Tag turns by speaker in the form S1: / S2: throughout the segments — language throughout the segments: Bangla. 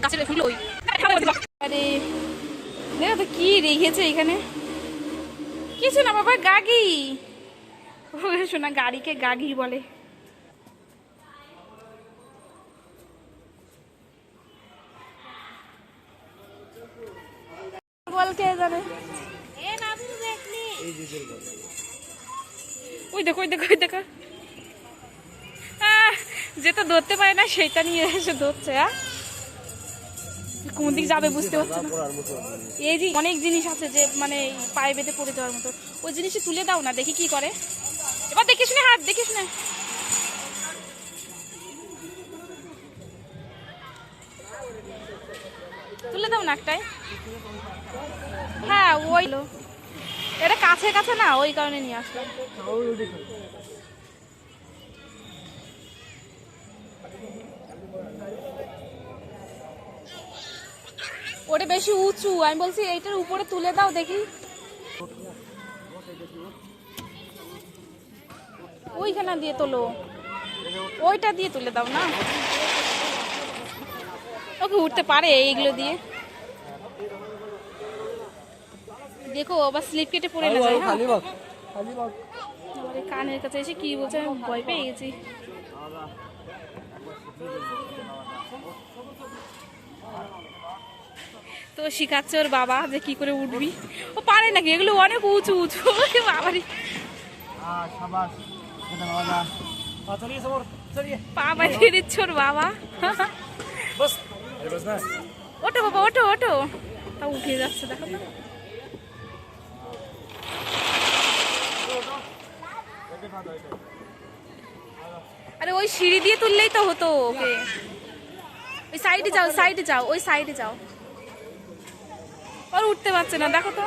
S1: আরে দেখো তো কি রেখেছে এখানে, কিছু না বাবা, গাগি। শোনা, গাড়িকে গাগি বলে। বলতে জানে। ওই দেখো ওই দেখো ওই দেখো, যেটা ধরতে পারে না সেটা নিয়ে এসে ধরছে। কোন দিক যাবে বুঝতে পারছি না। এই যে অনেক জিনিস আছে যে মানে পায়ে বেঁধে পড়ে যাওয়ার মতো, ওই জিনিসটা তুলে দাও না, দেখি কি করে। এবার দেখিস না, হাত দেখিস না। তুলে দাও না একটাই। হ্যাঁ ওই এটা কাছে কাছে না, ওই কারণে নিয়ে আসলাম। ওটা বেশি উঁচু, আমি বলছি এইটার উপরে তুলে দাও দেখি। ওইখানে দিয়ে তোলো, ওইটা দিয়ে তুলে দাও না। ওকে উঠতে পারে এইগুলো দিয়ে। দেখো আবার স্লিপ কেটে পড়ে না যায়। হ্যাঁ আমার কানের কাছে এসে কি বলছে, আমি ভয় পেয়ে গেছি। তো শিখাচ্ছে ওর বাবা যে কি করে উঠবি। ও পারে নাকি, এগুলো অনেক উঁচু উঁচু। বাবারই পা বাঁধিয়ে দিচ্ছে ওর বাবা। ওঠো বাবা, ওঠো ওঠো। তা উঠে যাচ্ছে দেখো। আরে ওই সিঁড়ি দিয়ে তুললেই তো হতো ওকে। ওই সাইডে যাও, সাইডে যাও, ওই সাইডে যাও। আর উঠতে পারছে না দেখো তো।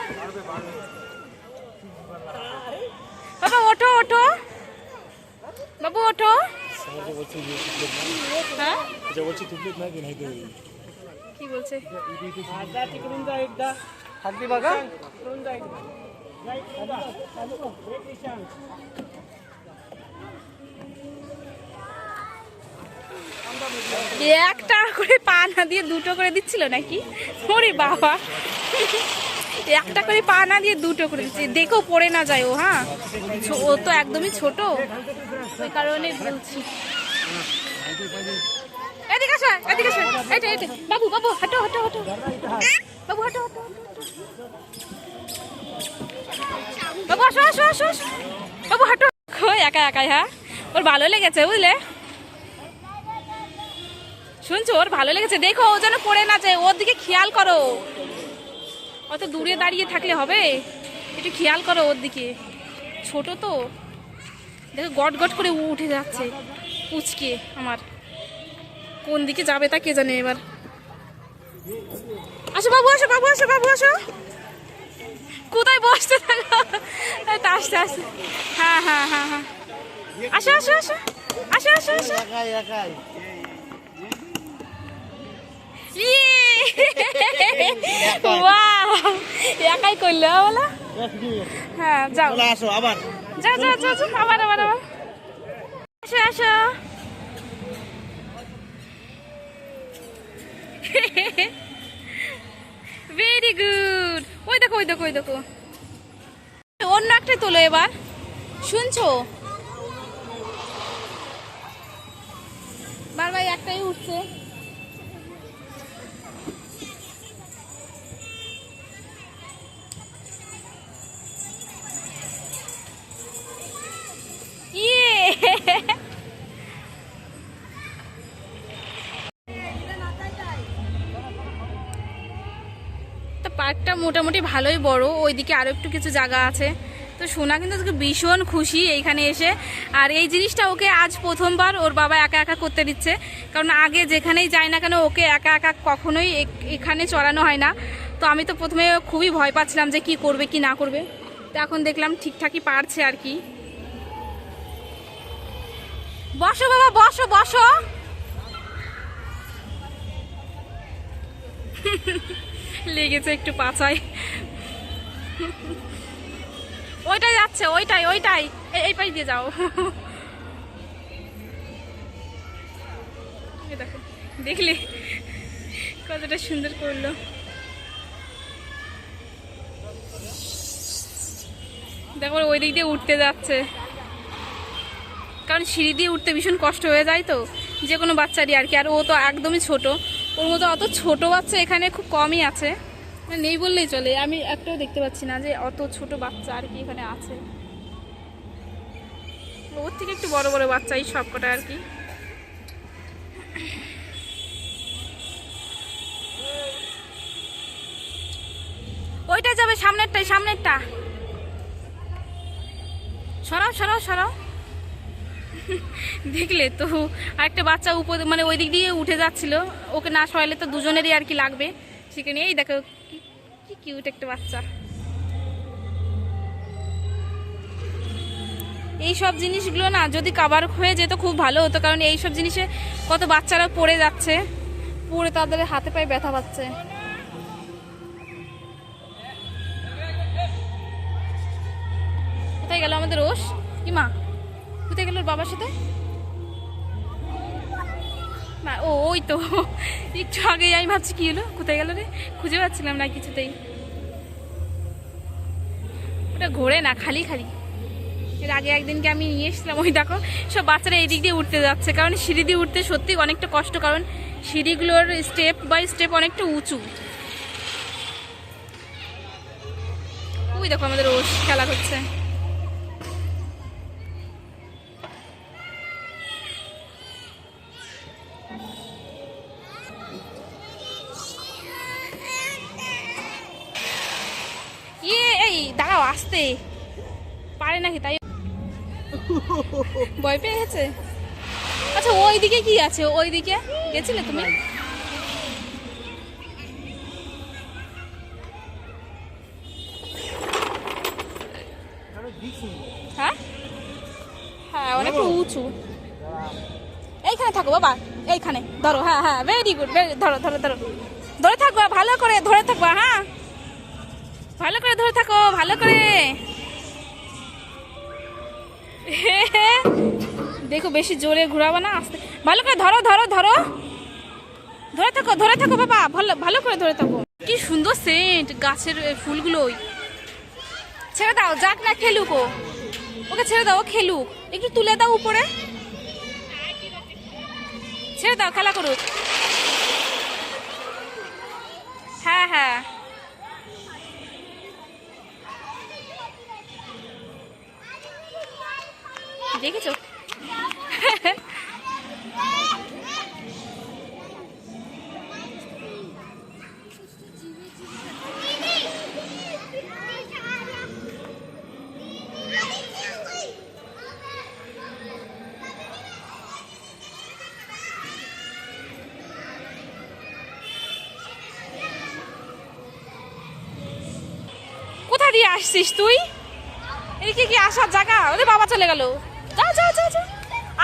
S1: বাবা ওঠো ওঠো, বাবু ওঠো। হ্যাঁ কি বলছে? একটা করে পা না দিয়ে দুটো করে দিচ্ছিল নাকি? ওরে বাবা, একটা করে পা না দিয়ে দুটো করে দিচ্ছে। দেখো পড়ে না যায় ও। হ্যাঁ ও তো একদমই ছোট, ওই কারণে বলছি। এদিকে আসো, এদিকে আসো। এইটা এইটা বাবু, বাবু হাঁটো হাঁটো হাঁটো, বাবু হাঁটো হাঁটো, বাবু আসো আসো আসো আসো, বাবু হাঁটো। একা একাই, হ্যাঁ ওর ভালো লেগেছে বুঝলে। শুনছো, ওর ভালো লেগেছে। দেখো ও যেন পড়ে না যায়, ওর দিকে খেয়াল করো। অত দূরে দাঁড়িয়ে থাকলে হবে, একটু খেয়াল করো ওর দিকে। ছোট তো দেখো, গট গট করে উঠে যাচ্ছে পুচকে আমার। কোন দিকে যাবে তা কে জানে এবার। আসো বাবু, আসো বাবু, আসো বাবু, আসো। কোথায় বসতে থাকো, আসতে আসতে। হ্যাঁ হ্যাঁ হ্যাঁ হ্যাঁ, আসো আসো আসো আসো আসো আসো। একাই করলে বলো। হ্যাঁ যাও, আবার যাও যাও যাও, আবার আবার আবার। আসো আসো। Very good. ওই দেখো ওই দেখো ওই দেখো, অন্য একটা তোলো এবার। শুনছো, বারবার একটাই উঠছে। তো পার্কটা মোটামুটি ভালোই বড়, ওইদিকে আরো একটু কিছু জায়গা আছে। তো সোনা কিন্তু ভীষণ খুশি এইখানে এসে। আর এই জিনিসটা ওকে আজ প্রথমবার ওর বাবা একা একা করতে দিচ্ছে, কারণ আগে যেখানেই যায় না কেন ওকে একা একা কখনোই এখানে চড়ানো হয় না। তো আমি তো প্রথমে খুবই ভয় পাচ্ছিলাম যে কি করবে কি না করবে, তো এখন দেখলাম ঠিকঠাকই পারছে আর কি। বসো বাবা, বসো বসো। লেগেছে একটু পাছায়। ওইটাই যাচ্ছে, ওইটাই ওইটাই, এই পাশ দিয়ে যাও। দেখো দেখলে কতটা সুন্দর করলো। দেখো ওই দিক দিয়ে উঠতে যাচ্ছে, কারণ সিঁড়ি দিয়ে উঠতে ভীষণ কষ্ট হয়ে যায় তো যে কোনো বাচ্চারই আর কি। আর ও তো একদমই ছোট, ওর মতো অত ছোট বাচ্চা এখানে খুব কমই আছে, মানে নেই বললেই চলে। আমি একটাও দেখতে পাচ্ছি না যে অত ছোট বাচ্চা আর কি এখানে আছে। ওর থেকে একটু বড় বড় বাচ্চা এই সব কটা আর কি। ওইটা যাবে সামনেরটাই, সামনেরটা সরাও সরাও সরাও। দেখলে তো আরেকটা বাচ্চা উপর মানে ওই দিক দিয়ে উঠে যাচ্ছিল, ওকে না সরাইলে তো দুজনেরই আর কি লাগবে সেখানে। এই দেখো কি কিউট একটা বাচ্চা। এই সব জিনিসগুলো না যদি কভার হয়ে যেত খুব ভালো হতো, কারণ এই সব জিনিসে কত বাচ্চারা পড়ে যাচ্ছে, পড়ে তাদের হাতে পায়ে ব্যথা পাচ্ছে। কোথায় গেল আমাদের রোষ? কি মা কোথায় গেল বাবার সাথে? না ও ওই তো একটু আগে আমি ভাবছি কি হলো, কোথায় গেল রে, খুঁজে পাচ্ছিলাম না কিছুতেই। ওটা ঘোরে না, খালি খালি। এর আগে একদিনকে আমি নিয়ে এসেছিলাম, ওই দেখো সব বাচ্চারা এই দিক দিয়ে উঠতে যাচ্ছে, কারণ সিঁড়ি দিয়ে উঠতে সত্যি অনেকটা কষ্ট, কারণ সিঁড়িগুলোর স্টেপ বাই স্টেপ অনেকটা উঁচু। ওই দেখো আমাদের রোজ খেলা করছে। এই দাঁড়াও, আসতে পারে নাকি তাই ভয় পেয়ে গেছে। আচ্ছা ওই দিকে কি আছে, ওই দিকে গেছিলে তুমি? হ্যাঁ হ্যাঁ অনেকটা উঁচু। এইখানে থাকো বাবা, এইখানে ধরো। হ্যাঁ হ্যাঁ ভেরি গুড, ধরো ধরো ধরো, ধরে থাকবা ভালো করে, ধরে থাকবা। হ্যাঁ ভালো করে ধরে থাকো, ভালো করে। দেখো বেশি জোরে ঘুরাবো না, আস্তে ভালো করে ধরো ধরো ধরো, ধরে থাকো ধরে থাকো বাবা, ভালো ভালো করে ধরে থাকো। কি সুন্দর সেন্ট গাছের ফুলগুলোই। ছেড়ে দাও, যাক না খেলুক ও, ওকে ছেড়ে দাও, ও খেলুক। একটু তুলে দাও উপরে, ছেড়ে দাও খেলা করুক। হ্যাঁ হ্যাঁ দেখেছো? কোথা দিয়ে আসছিস তুই? এদিকে কি আসার জায়গা? ওরে বাবা চলে গেল, যাও যাও যাও যাও,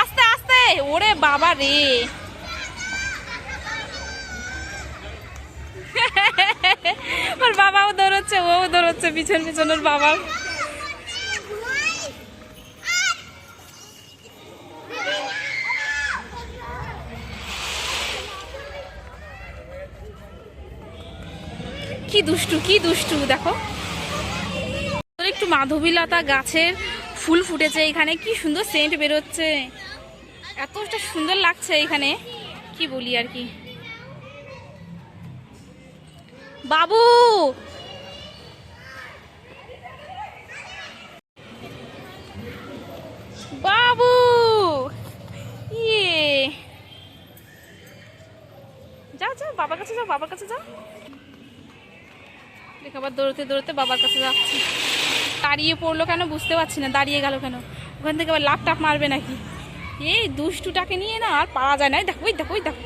S1: আস্তে আস্তে। ওরে বাবা রে, ওর বাবাও দৌড়চ্ছে, ও দৌড়চ্ছে পিছন পিছন ওর বাবা। কি দুষ্টু, কি দুষ্টু দেখো। একটু মাধবীলতা গাছের ফুল ফুটেছে এখানে, কি সুন্দর সেন্ট বেরোচ্ছে, এতটা সুন্দর লাগছে এখানে কি বলি আর কি। বাবু বাবু ইয়ে, যাও যাও বাবার কাছে যাও, বাবার কাছে যাও। দেখ আবার দৌড়তে দৌড়তে বাবার কাছে যাচ্ছে। দাঁড়িয়ে পড়লো কেন বুঝতে পারছি না, দাঁড়িয়ে গেল কেন? ওখান থেকে আবার লাফ টাপ মারবে নাকি? এই দুষ্টুটাকে নিয়ে না আর পারা যায় না। দেখো ওই দেখো, ওই দেখো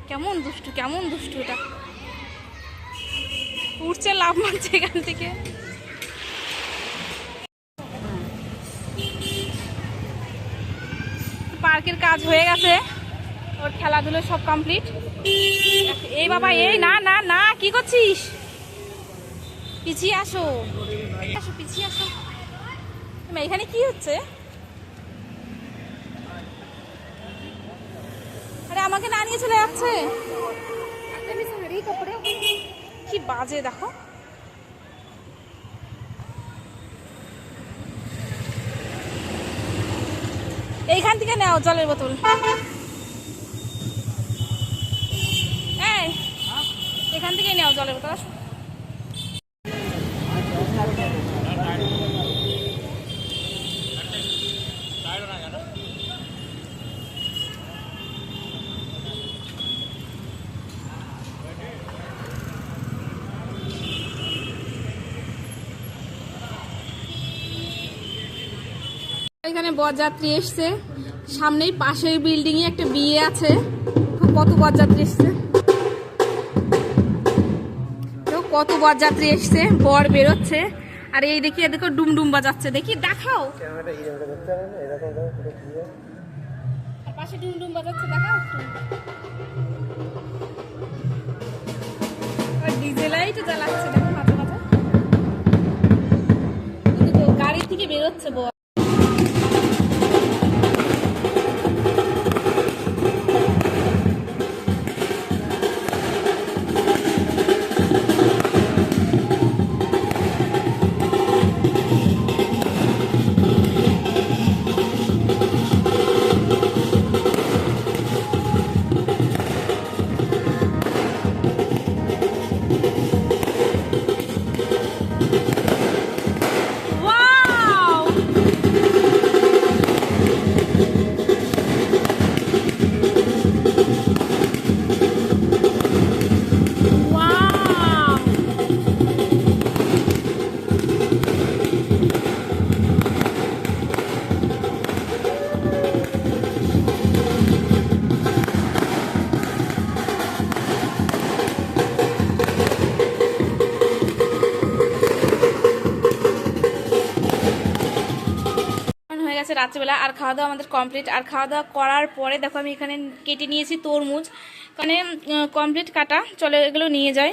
S1: কেমন দুষ্টু, কেমন দুষ্টু। এটা উঠছে, লাফ মারছে এখান থেকে। পার্কের কাজ হয়ে গেছে, ওর খেলাধুলো সব কমপ্লিট। এই বাবা, এই না না না, কি করছিস? পিছিয়ে আসো, আসো পিছিয়ে আসো। এখানে কি হচ্ছে? আরে আমাকে না নিয়ে চলে যাচ্ছে। কি বাজে দেখো। এইখান থেকে নাও জলের বোতল। এখান থেকে নাও জলের বোতল। এখানে বরযাত্রী এসছে, সামনেই পাশের বিল্ডিং এ একটা বিয়ে আছে, কত বরযাত্রী এসছে, কত বরযাত্রী এসছে, বর বেরোচ্ছে। আর এই দেখি দেখো ডুমডুম বাজাচ্ছে, দেখি দেখাও, পাশে ডুমডুম বাজাচ্ছে দেখাও। ডিজে লাইট জ্বালাচ্ছে দেখো মাঝে মাঝে, গাড়ি থেকে বেরোচ্ছে বর। রাত্রিবেলা আর খাওয়া দাওয়া আমাদের কমপ্লিট। আর খাওয়া দাওয়া করার পরে দেখো আমি এখানে কেটে নিয়েছি তরমুজ, মানে কমপ্লিট কাটা। চলো এগুলো নিয়ে যাই,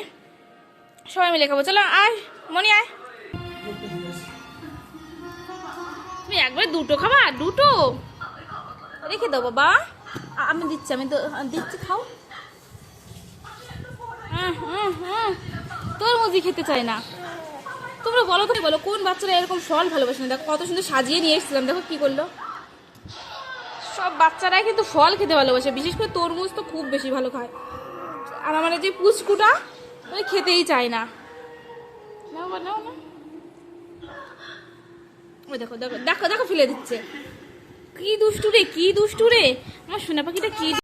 S1: সবাই মিলে খাবো। চলো আয় মনি আয়, তুমি একবারে দুটো খাবা? দুটো রেখে দাও বাবা, আমি দিচ্ছি, আমি দিচ্ছি, খাও। তরমুজই খেতে চাই না। তোমরা বলো, তুমি বলো কোন বাচ্চারা এরকম ফল ভালোবাসে না? দেখো কত সুন্দর সাজিয়ে নিয়ে এসেছিলাম, দেখো কি করলো। সব বাচ্চারাই কিন্তু ফল খেতে ভালোবাসে, বিশেষ করে তরমুজ তো খুব বেশি ভালো খায়। আর আমার যে পুচকুটা ওই খেতেই চায় না। নাও নাও না, ওই দেখো দেখো দেখো দেখো ফেলে দিচ্ছে। কি দুষ্টু রে, কি দুষ্টু রে আমার সোনা পাখিটা, কি